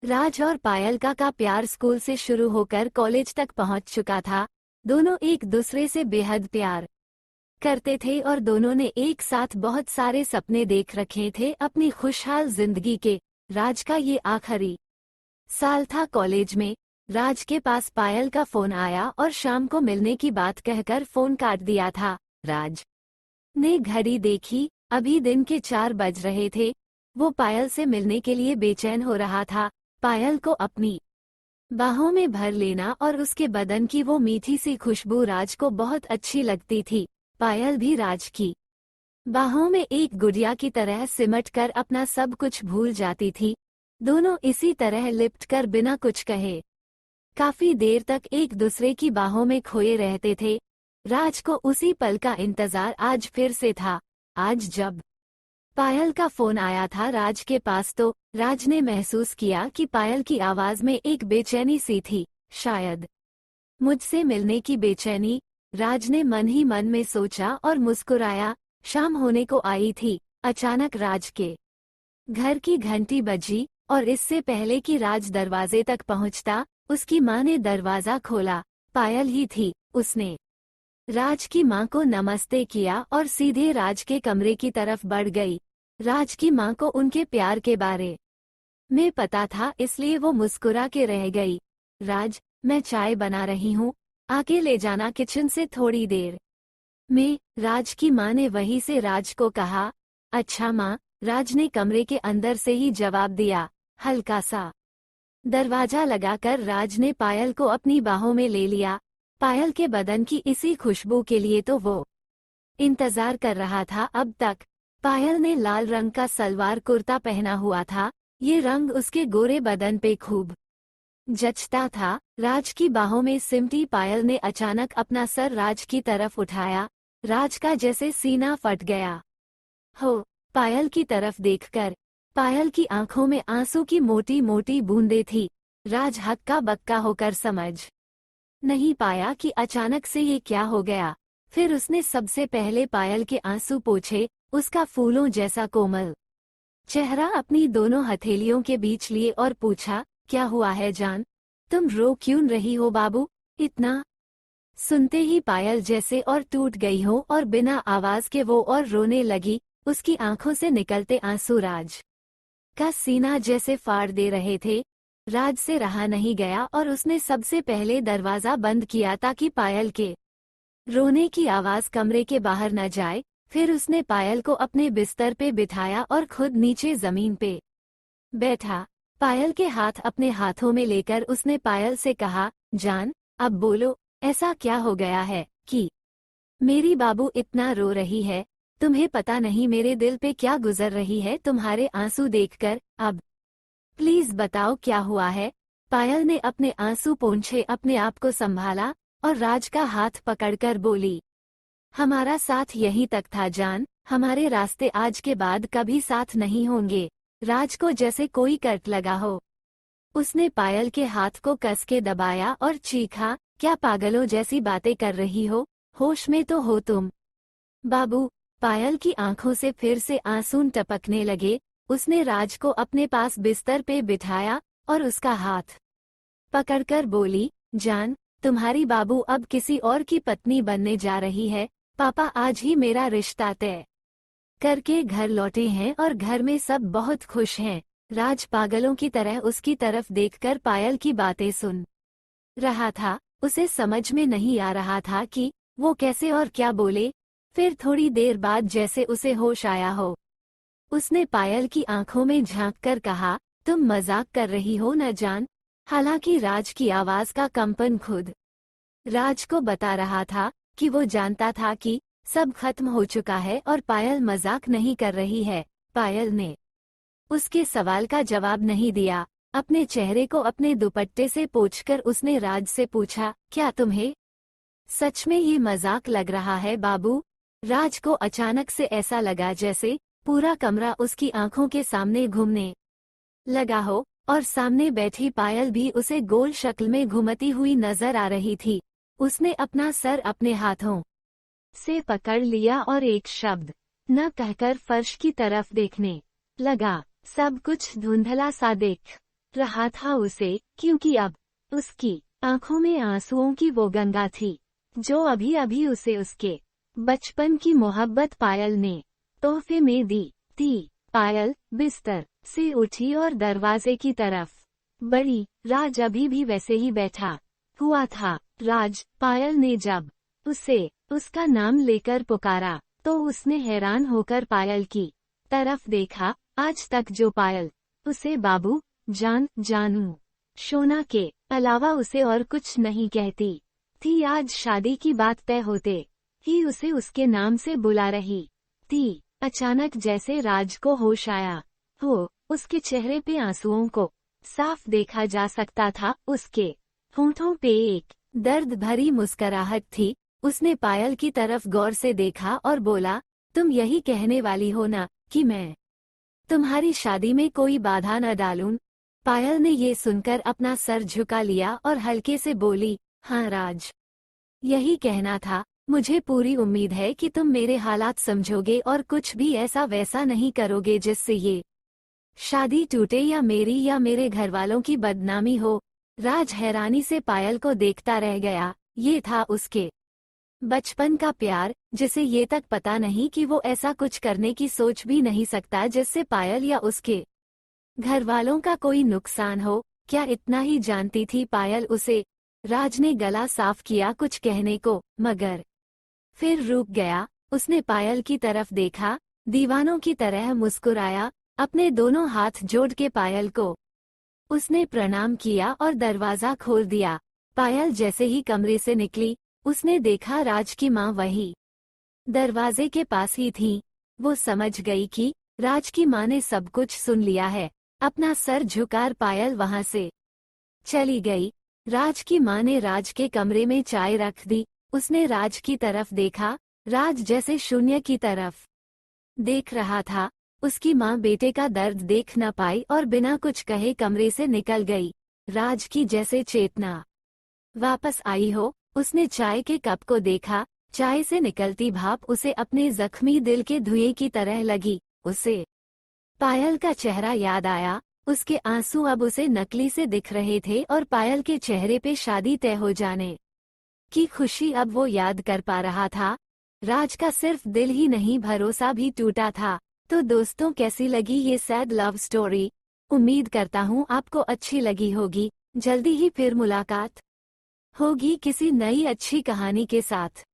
राज और पायल का प्यार स्कूल से शुरू होकर कॉलेज तक पहुंच चुका था। दोनों एक दूसरे से बेहद प्यार करते थे और दोनों ने एक साथ बहुत सारे सपने देख रखे थे अपनी खुशहाल जिंदगी के। राज का ये आखिरी साल था कॉलेज में। राज के पास पायल का फोन आया और शाम को मिलने की बात कहकर फोन काट दिया था। राज ने घड़ी देखी, अभी दिन के 4 बज रहे थे। वो पायल से मिलने के लिए बेचैन हो रहा था। पायल को अपनी बाहों में भर लेना और उसके बदन की वो मीठी सी खुशबू राज को बहुत अच्छी लगती थी। पायल भी राज की बाहों में एक गुड़िया की तरह सिमट कर अपना सब कुछ भूल जाती थी। दोनों इसी तरह लिपट कर बिना कुछ कहे काफी देर तक एक दूसरे की बाहों में खोए रहते थे। राज को उसी पल का इंतजार आज फिर से था। आज जब पायल का फोन आया था राज के पास तो राज ने महसूस किया कि पायल की आवाज में एक बेचैनी सी थी, शायद मुझसे मिलने की बेचैनी। राज ने मन ही मन में सोचा और मुस्कुराया। शाम होने को आई थी। अचानक राज के घर की घंटी बजी और इससे पहले कि राज दरवाजे तक पहुंचता, उसकी मां ने दरवाजा खोला। पायल ही थी। उसने राज की मां को नमस्ते किया और सीधे राज के कमरे की तरफ बढ़ गई। राज की मां को उनके प्यार के बारे में पता था, इसलिए वो मुस्कुरा के रह गई। राज, मैं चाय बना रही हूँ, आके ले जाना किचन से थोड़ी देर में। राज की मां ने वहीं से राज को कहा। अच्छा मां, राज ने कमरे के अंदर से ही जवाब दिया। हल्का सा दरवाजा लगाकर राज ने पायल को अपनी बाहों में ले लिया। पायल के बदन की इसी खुशबू के लिए तो वो इंतजार कर रहा था अब तक। पायल ने लाल रंग का सलवार कुर्ता पहना हुआ था। ये रंग उसके गोरे बदन पे खूब जचता था। राज की बाहों में सिमटी पायल ने अचानक अपना सर राज की तरफ उठाया। राज का जैसे सीना फट गया हो पायल की तरफ देखकर। पायल की आंखों में आंसू की मोटी मोटी बूंदें थी। राज हक्का बक्का होकर समझ नहीं पाया कि अचानक से ये क्या हो गया। फिर उसने सबसे पहले पायल के आंसू पोंछे। उसका फूलों जैसा कोमल चेहरा अपनी दोनों हथेलियों के बीच लिए और पूछा, क्या हुआ है जान? तुम रो क्यों रही हो बाबू? इतना सुनते ही पायल जैसे और टूट गई हो और बिना आवाज के वो और रोने लगी। उसकी आंखों से निकलते आंसू राज का सीना जैसे फाड़ दे रहे थे। राज से रहा नहीं गया और उसने सबसे पहले दरवाजा बंद किया ताकि पायल के रोने की आवाज कमरे के बाहर न जाए। फिर उसने पायल को अपने बिस्तर पे बिठाया और खुद नीचे जमीन पे बैठा। पायल के हाथ अपने हाथों में लेकर उसने पायल से कहा, जान, अब बोलो, ऐसा क्या हो गया है कि मेरी बाबू इतना रो रही है? तुम्हें पता नहीं मेरे दिल पे क्या गुजर रही है तुम्हारे आंसू देखकर। अब प्लीज बताओ क्या हुआ है? पायल ने अपने आंसू पोंछे अपने आप को संभाला और राज का हाथ पकड़कर बोली, हमारा साथ यहीं तक था जान, हमारे रास्ते आज के बाद कभी साथ नहीं होंगे। राज को जैसे कोई कट लगा हो। उसने पायल के हाथ को कस के दबाया और चीखा, क्या पागलों जैसी बातें कर रही हो? होश में तो हो तुम? बाबू, पायल की आंखों से फिर से आंसू टपकने लगे। उसने राज को अपने पास बिस्तर पे बिठाया और उसका हाथ पकड़कर बोली, जान, तुम्हारी बाबू अब किसी और की पत्नी बनने जा रही है। पापा आज ही मेरा रिश्ता तय करके घर लौटे हैं और घर में सब बहुत खुश हैं। राज पागलों की तरह उसकी तरफ देखकर पायल की बातें सुन रहा था। उसे समझ में नहीं आ रहा था कि वो कैसे और क्या बोले। फिर थोड़ी देर बाद जैसे उसे होश आया हो, उसने पायल की आंखों में झांककर कहा, तुम मजाक कर रही हो न जान? हालांकि राज की आवाज का कंपन खुद राज को बता रहा था कि वो जानता था कि सब खत्म हो चुका है और पायल मजाक नहीं कर रही है। पायल ने उसके सवाल का जवाब नहीं दिया। अपने चेहरे को अपने दुपट्टे से पोंछकर उसने राज से पूछा, क्या तुम्हें सच में ये मजाक लग रहा है बाबू? राज को अचानक से ऐसा लगा जैसे पूरा कमरा उसकी आंखों के सामने घूमने लगा हो और सामने बैठी पायल भी उसे गोल शक्ल में घूमती हुई नजर आ रही थी। उसने अपना सर अपने हाथों से पकड़ लिया और एक शब्द न कहकर फर्श की तरफ देखने लगा। सब कुछ धुंधला सा देख रहा था उसे, क्योंकि अब उसकी आंखों में आंसुओं की वो गंगा थी जो अभी अभी उसे उसके बचपन की मोहब्बत पायल ने तोहफे में दी थी। पायल बिस्तर से उठी और दरवाजे की तरफ बढ़ी। राज अभी भी वैसे ही बैठा हुआ था। राज, पायल ने जब उसे उसका नाम लेकर पुकारा तो उसने हैरान होकर पायल की तरफ देखा। आज तक जो पायल उसे बाबू, जान, जानू, शोना के अलावा उसे और कुछ नहीं कहती थी, आज शादी की बात तय होते ही उसे उसके नाम से बुला रही थी। अचानक जैसे राज को होश आया हो, उसके चेहरे पे आंसुओं को साफ देखा जा सकता था। उसके होंठों पे एक दर्द भरी मुस्कुराहट थी। उसने पायल की तरफ गौर से देखा और बोला, तुम यही कहने वाली हो ना कि मैं तुम्हारी शादी में कोई बाधा न डालूं? पायल ने ये सुनकर अपना सर झुका लिया और हल्के से बोली, हाँ राज, यही कहना था। मुझे पूरी उम्मीद है कि तुम मेरे हालात समझोगे और कुछ भी ऐसा वैसा नहीं करोगे जिससे ये शादी टूटे या मेरी या मेरे घरवालों की बदनामी हो। राज हैरानी से पायल को देखता रह गया। ये था उसके बचपन का प्यार, जिसे ये तक पता नहीं कि वो ऐसा कुछ करने की सोच भी नहीं सकता जिससे पायल या उसके घरवालों का कोई नुकसान हो। क्या इतना ही जानती थी पायल उसे? राज ने गला साफ किया कुछ कहने को, मगर फिर रुक गया। उसने पायल की तरफ देखा, दीवानों की तरह मुस्कुराया, अपने दोनों हाथ जोड़ के पायल को उसने प्रणाम किया और दरवाजा खोल दिया। पायल जैसे ही कमरे से निकली, उसने देखा राज की माँ वही दरवाजे के पास ही थी। वो समझ गई कि राज की माँ ने सब कुछ सुन लिया है। अपना सर झुकार पायल वहां से चली गई। राज की माँ ने राज के कमरे में चाय रख दी। उसने राज की तरफ देखा। राज जैसे शून्य की तरफ देख रहा था। उसकी माँ बेटे का दर्द देख न पाई और बिना कुछ कहे कमरे से निकल गई। राज की जैसे चेतना वापस आई हो। उसने चाय के कप को देखा। चाय से निकलती भाप उसे अपने जख्मी दिल के धुएं की तरह लगी। उसे पायल का चेहरा याद आया। उसके आंसू अब उसे नकली से दिख रहे थे और पायल के चेहरे पे शादी तय हो जाने की खुशी अब वो याद कर पा रहा था। राज का सिर्फ दिल ही नहीं, भरोसा भी टूटा था। तो दोस्तों, कैसी लगी ये सैड लव स्टोरी? उम्मीद करता हूँ आपको अच्छी लगी होगी। जल्दी ही फिर मुलाकात होगी किसी नई अच्छी कहानी के साथ।